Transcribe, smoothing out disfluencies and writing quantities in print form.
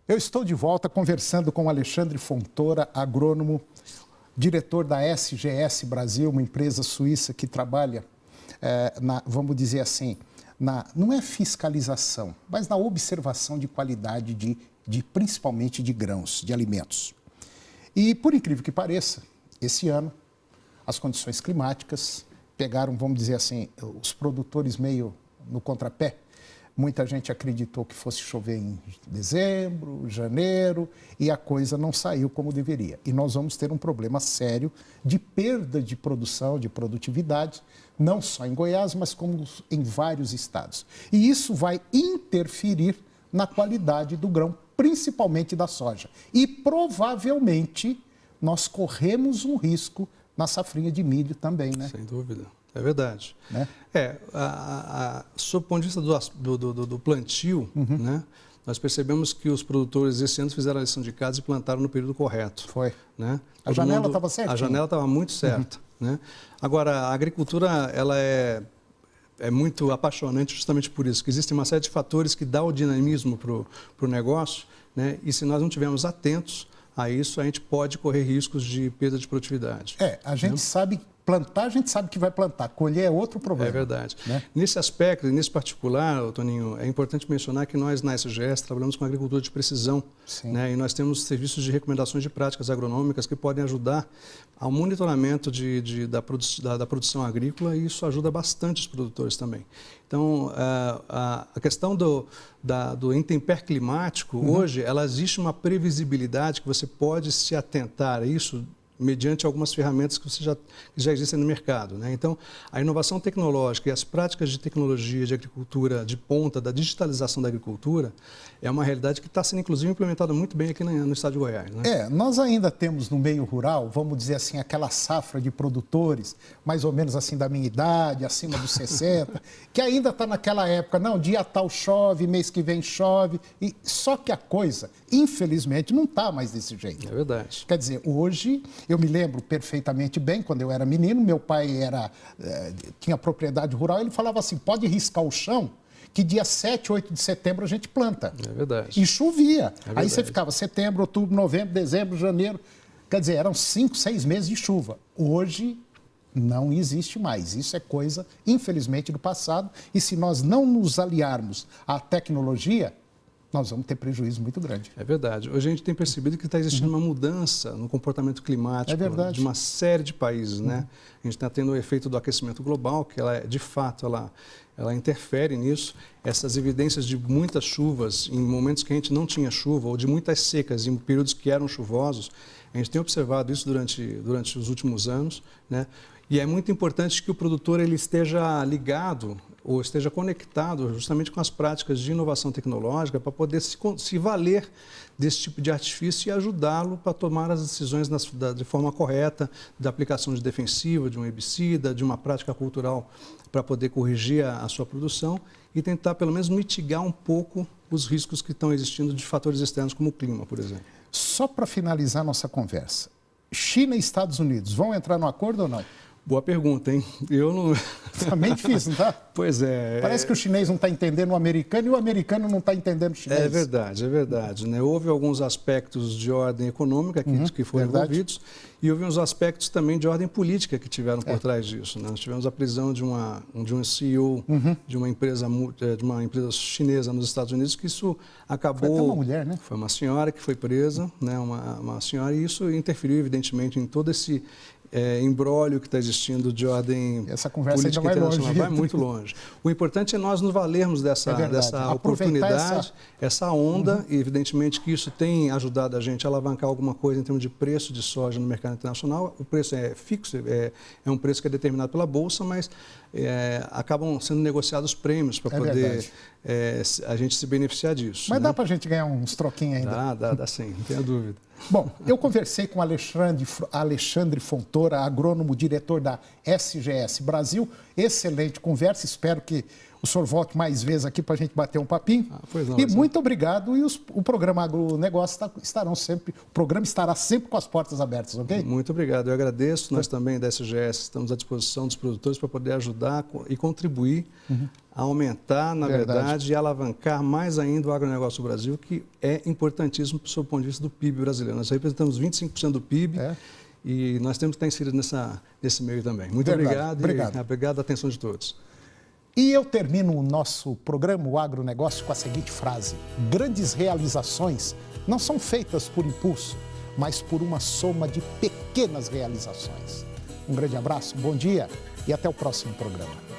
Eu estou de volta conversando com Alexandre Fontoura, agrônomo, diretor da SGS Brasil, uma empresa suíça que trabalha, vamos dizer assim, não é fiscalização, mas na observação de qualidade principalmente de grãos, de alimentos. E, por incrível que pareça, esse ano, as condições climáticas pegaram, vamos dizer assim, os produtores meio no contrapé. Muita gente acreditou que fosse chover em dezembro, janeiro, e a coisa não saiu como deveria. E nós vamos ter um problema sério de perda de produção, de produtividade, não só em Goiás, mas como em vários estados. E isso vai interferir na qualidade do grão, principalmente da soja. E provavelmente nós corremos um risco na safrinha de milho também, né? Sem dúvida. É verdade. Né? Sob o ponto de vista do plantio, né, nós percebemos que os produtores esse ano fizeram a lição de casa e plantaram no período correto. Foi. Né? A janela estava certa? A janela estava muito certa. Né? Agora, a agricultura ela é muito apaixonante justamente por isso, que existem uma série de fatores que dão o dinamismo para o negócio, né? E se nós não estivermos atentos a isso, a gente pode correr riscos de perda de produtividade. A gente sabe plantar, a gente sabe que vai plantar. Colher é outro problema. É verdade. Né? Nesse aspecto, nesse particular, Toninho, é importante mencionar que nós, na SGS, trabalhamos com agricultura de precisão. Né? E nós temos serviços de recomendações de práticas agronômicas que podem ajudar ao monitoramento da produção agrícola, e isso ajuda bastante os produtores também. Então, a questão do intemper climático, hoje, existe uma previsibilidade que você pode se atentar a isso mediante algumas ferramentas que já existem no mercado. Né? Então, a inovação tecnológica e as práticas de tecnologia de agricultura de ponta, da digitalização da agricultura, é uma realidade que está sendo, inclusive, implementada muito bem aqui no estado de Goiás. Né? Nós ainda temos no meio rural, vamos dizer assim, aquela safra de produtores, mais ou menos assim da minha idade, acima dos 60, que ainda está naquela época, não, dia tal chove, mês que vem chove, só que a coisa, infelizmente, não está mais desse jeito. É verdade. Quer dizer, hoje, eu me lembro perfeitamente bem, quando eu era menino, meu pai tinha propriedade rural, ele falava assim, pode riscar o chão, que dia 7, 8 de setembro a gente planta. É verdade. E chovia. Aí você ficava setembro, outubro, novembro, dezembro, janeiro. Quer dizer, eram 5, 6 meses de chuva. Hoje não existe mais. Isso é coisa, infelizmente, do passado. E se nós não nos aliarmos à tecnologia, nós vamos ter prejuízo muito grande. É verdade. Hoje a gente tem percebido que está existindo uma mudança no comportamento climático de uma série de países. Né? A gente está tendo o efeito do aquecimento global, que de fato ela interfere nisso. Essas evidências de muitas chuvas em momentos que a gente não tinha chuva, ou de muitas secas em períodos que eram chuvosos, a gente tem observado isso durante os últimos anos. Né? E é muito importante que o produtor ele esteja ligado ou esteja conectado justamente com as práticas de inovação tecnológica para poder se valer desse tipo de artifício e ajudá-lo para tomar as decisões de forma correta, da aplicação de defensiva, de um herbicida, de uma prática cultural para poder corrigir a sua produção e tentar pelo menos mitigar um pouco os riscos que estão existindo de fatores externos como o clima, por exemplo. Só para finalizar nossa conversa, China e Estados Unidos vão entrar no acordo ou não? Boa pergunta, hein? Eu não... Tá meio difícil, não tá? Pois é. Parece que o chinês não está entendendo o americano e o americano não está entendendo o chinês. É verdade. Né? Houve alguns aspectos de ordem econômica que foram envolvidos e houve uns aspectos também de ordem política que tiveram por trás disso. Né? Nós tivemos a prisão de um CEO de uma empresa chinesa nos Estados Unidos, que isso acabou... Foi até uma mulher, né? Foi uma senhora que foi presa, né? uma senhora, e isso interferiu, evidentemente, em todo esse... imbróglio que está existindo de ordem Essa conversa política ainda vai internacional. Vai muito longe. O importante é nós nos valermos dessa oportunidade, essa onda, e evidentemente que isso tem ajudado a gente a alavancar alguma coisa em termos de preço de soja no mercado internacional. O preço é fixo, é um preço que é determinado pela Bolsa, mas acabam sendo negociados prêmios para poder a gente se beneficiar disso. Mas dá para a gente ganhar uns troquinhos ainda? Dá sim, não tenha dúvida. Bom, eu conversei com Alexandre Fontoura, agrônomo, diretor da SGS Brasil, excelente conversa. Espero que o senhor volte mais vezes aqui para a gente bater um papinho. Pois não, e muito obrigado. E o programa Agronegócio o programa estará sempre com as portas abertas, ok? Muito obrigado. Eu agradeço. Nós também da SGS estamos à disposição dos produtores para poder ajudar e contribuir a aumentar, na verdade, e alavancar mais ainda o agronegócio do Brasil, que é importantíssimo do ponto de vista do PIB brasileiro. Nós representamos 25% do PIB. E nós temos que estar inseridos nesse meio também. Muito obrigado. Obrigado a atenção de todos. E eu termino o nosso programa, o Agronegócio, com a seguinte frase: grandes realizações não são feitas por impulso, mas por uma soma de pequenas realizações. Um grande abraço, bom dia e até o próximo programa.